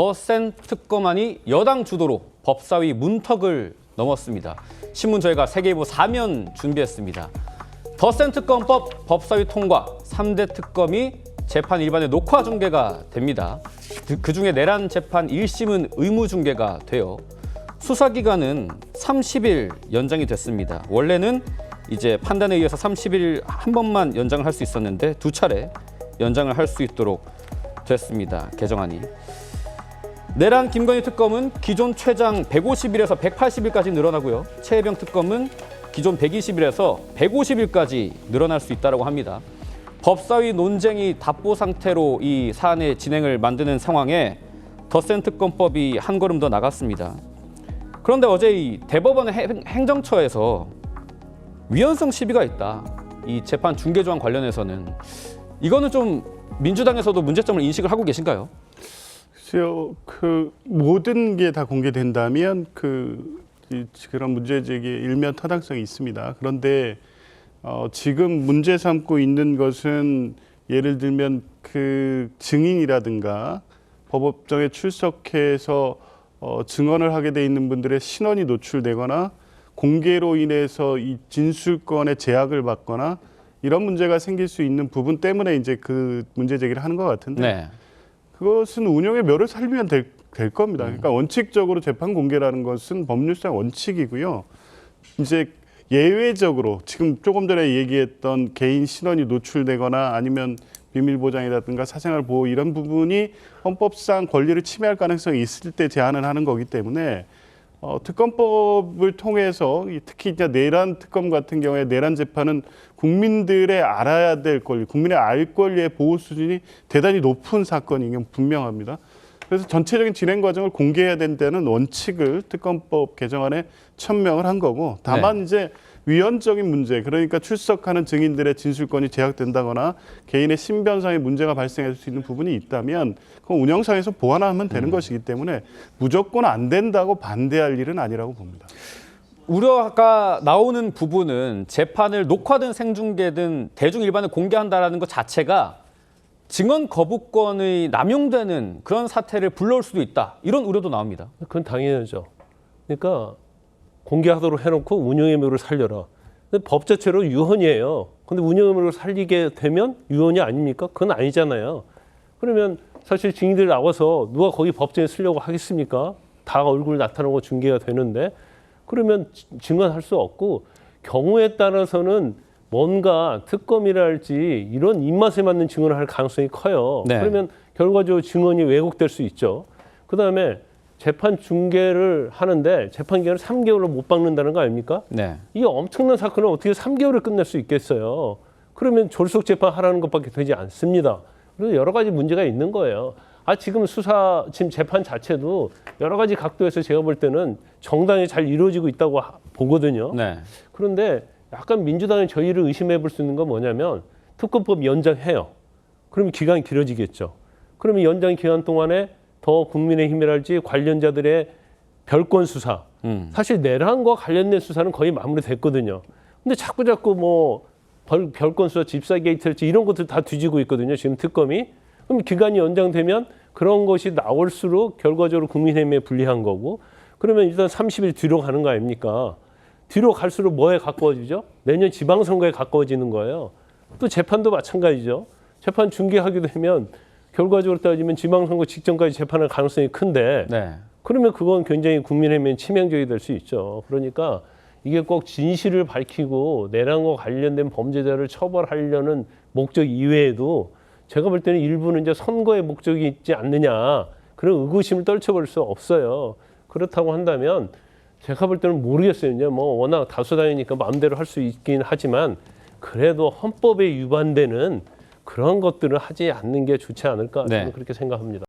더 센 특검안이 여당 주도로 법사위 문턱을 넘었습니다. 신문 저희가 세계일보 4면 준비했습니다. 더 센 특검법 법사위 통과, 3대 특검이 재판 일반에 녹화 중계가 됩니다. 그중에 내란 재판 1심은 의무 중계가 돼요. 수사기간은 30일 연장이 됐습니다. 원래는 이제 판단에 의해서 30일 한 번만 연장을 할 수 있었는데 두 차례 연장을 할 수 있도록 됐습니다. 개정안이. 내란 김건희 특검은 기존 최장 150일에서 180일까지 늘어나고요. 최혜병 특검은 기존 120일에서 150일까지 늘어날 수 있다고 합니다. 법사위 논쟁이 답보 상태로 이 사안의 진행을 만드는 상황에 더 센 특검법이 한 걸음 더 나갔습니다. 그런데 어제 이 대법원 행정처에서 위헌성 시비가 있다. 이 재판 중계 조항 관련해서는 이거는 좀 민주당에서도 문제점을 인식을 하고 계신가요? 글쎄요, 모든 게 다 공개된다면 그런 문제 제기에 일면 타당성이 있습니다. 그런데 지금 문제 삼고 있는 것은 예를 들면 그 증인이라든가 법원에 출석해서 증언을 하게 돼 있는 분들의 신원이 노출되거나 공개로 인해서 이 진술권의 제약을 받거나 이런 문제가 생길 수 있는 부분 때문에 이제 그 문제 제기를 하는 것 같은데 네. 그것은 운영의 묘를 살리면 될 겁니다. 그러니까 원칙적으로 재판 공개라는 것은 법률상 원칙이고요. 이제 예외적으로 지금 조금 전에 얘기했던 개인 신원이 노출되거나 아니면 비밀 보장이라든가 사생활 보호 이런 부분이 헌법상 권리를 침해할 가능성이 있을 때 제한을 하는 거기 때문에 특검법을 통해서 특히 이제 내란 특검 같은 경우에 내란 재판은 국민들의 알아야 될 권리, 국민의 알 권리의 보호 수준이 대단히 높은 사건인 게 분명합니다. 그래서 전체적인 진행 과정을 공개해야 된다는 원칙을 특검법 개정안에 천명을 한 거고 다만 네. 이제 위헌적인 문제, 그러니까 출석하는 증인들의 진술권이 제약된다거나 개인의 신변상의 문제가 발생할 수 있는 부분이 있다면 그건 운영상에서 보완하면 되는 것이기 때문에 무조건 안 된다고 반대할 일은 아니라고 봅니다. 우려가 나오는 부분은 재판을 녹화든 생중계든 대중 일반에 공개한다는 것 자체가 증언 거부권의 남용되는 그런 사태를 불러올 수도 있다. 이런 우려도 나옵니다. 그건 당연하죠. 그러니까 공개하도록 해놓고 운영의 묘를 살려라. 근데 법 자체로 유헌이에요. 근데 운영의 묘를 살리게 되면 유헌이 아닙니까? 그건 아니잖아요. 그러면 사실 증인들 나와서 누가 거기 법정에 쓰려고 하겠습니까? 다 얼굴 나타나고 중계가 되는데 그러면 증언할 수 없고 경우에 따라서는 뭔가 특검이랄지 이런 입맛에 맞는 증언을 할 가능성이 커요. 네. 그러면 결과적으로 증언이 왜곡될 수 있죠. 그다음에 재판 중계를 하는데 재판 기간을 3개월로 못 박는다는 거 아닙니까? 네. 이 엄청난 사건을 어떻게 3개월에 끝낼 수 있겠어요? 그러면 졸속 재판 하라는 것밖에 되지 않습니다. 그래서 여러 가지 문제가 있는 거예요. 지금 지금 재판 자체도 여러 가지 각도에서 제가 볼 때는 정당히 잘 이루어지고 있다고 보거든요. 네. 그런데 약간 민주당의 저희를 의심해 볼 수 있는 건 뭐냐면 특검법 연장해요. 그러면 기간이 길어지겠죠. 그러면 연장 기간 동안에 더 국민의힘이랄지 관련자들의 별건 수사. 사실 내란과 관련된 수사는 거의 마무리됐거든요. 근데 자꾸 뭐 별건 수사, 집사 게이트랄지 이런 것들 다 뒤지고 있거든요. 지금 특검이. 그럼 기간이 연장되면 그런 것이 나올수록 결과적으로 국민의힘에 불리한 거고 그러면 일단 30일 뒤로 가는 거 아닙니까? 뒤로 갈수록 뭐에 가까워지죠? 내년 지방선거에 가까워지는 거예요. 또 재판도 마찬가지죠. 재판 중계하게 되면 결과적으로 따지면 지방선거 직전까지 재판할 가능성이 큰데 네. 그러면 그건 굉장히 국민의힘에 치명적이 될 수 있죠. 그러니까 이게 꼭 진실을 밝히고 내란과 관련된 범죄자를 처벌하려는 목적 이외에도 제가 볼 때는 일부는 이제 선거의 목적이 있지 않느냐 그런 의구심을 떨쳐버릴 수 없어요. 그렇다고 한다면 제가 볼 때는 모르겠어요. 이제 뭐 워낙 다수당이니까 마음대로 할 수 있긴 하지만 그래도 헌법에 위반되는 그런 것들을 하지 않는 게 좋지 않을까 저는 네. 그렇게 생각합니다.